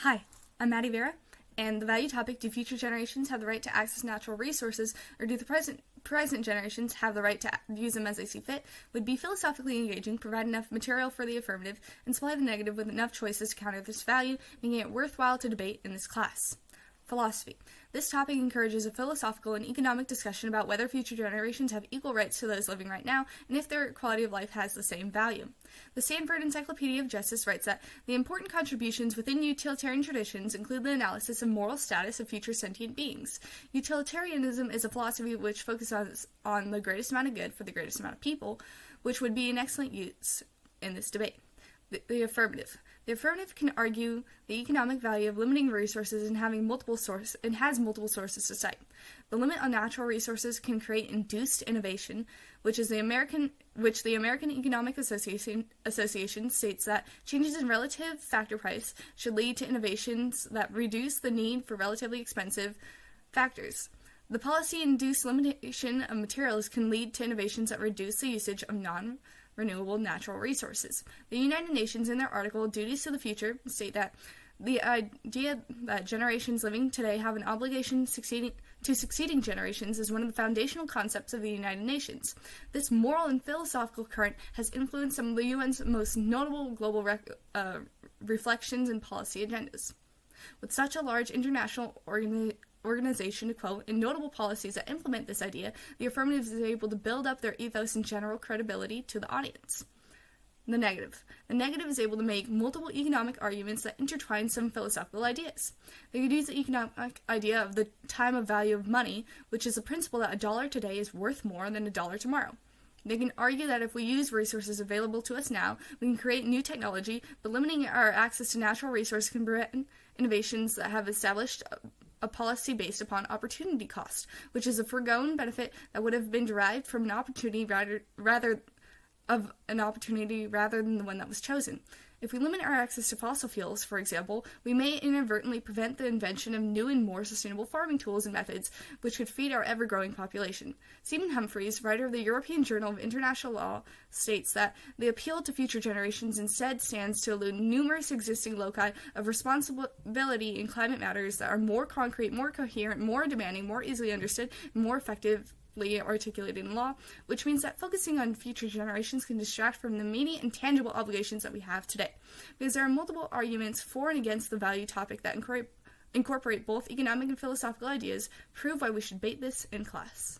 Hi, I'm Maddie Vera, and the value topic, do future generations have the right to access natural resources, or do the present generations have the right to use them as they see fit, would be philosophically engaging, provide enough material for the affirmative, and supply the negative with enough choices to counter this value, making it worthwhile to debate in this class. Philosophy. This topic encourages a philosophical and economic discussion about whether future generations have equal rights to those living right now, and if their quality of life has the same value. The Stanford Encyclopedia of Justice writes that the important contributions within utilitarian traditions include the analysis of moral status of future sentient beings. Utilitarianism is a philosophy which focuses on the greatest amount of good for the greatest amount of people, which would be an excellent use in this debate. The affirmative. The affirmative can argue the economic value of limiting resources and has multiple sources to cite. The limit on natural resources can create induced innovation, which the American Economic Association states that changes in relative factor price should lead to innovations that reduce the need for relatively expensive factors. The policy-induced limitation of materials can lead to innovations that reduce the usage of non-renewable natural resources. The United Nations, in their article Duties to the Future, state that the idea that generations living today have an obligation to succeeding generations is one of the foundational concepts of the United Nations. This moral and philosophical current has influenced some of the UN's most notable global reflections and policy agendas. With such a large international organization to quote, and notable policies that implement this idea, the affirmative is able to build up their ethos and general credibility to the audience. The negative. The negative is able to make multiple economic arguments that intertwine some philosophical ideas. They could use the economic idea of the time of value of money, which is the principle that $1 today is worth more than $1 tomorrow. They can argue that if we use resources available to us now, we can create new technology, but limiting our access to natural resources can prevent innovations that have established a policy based upon opportunity cost, which is a foregone benefit that would have been derived from an opportunity rather than the one that was chosen. If we limit our access to fossil fuels, for example, we may inadvertently prevent the invention of new and more sustainable farming tools and methods which could feed our ever-growing population. Stephen Humphreys, writer of the European Journal of International Law, states that the appeal to future generations instead stands to elude numerous existing loci of responsibility in climate matters that are more concrete, more coherent, more demanding, more easily understood, and more effectively articulated in law, which means that focusing on future generations can distract from the immediate and tangible obligations that we have today. Because there are multiple arguments for and against the value topic that incorporate both economic and philosophical ideas, prove why we should debate this in class.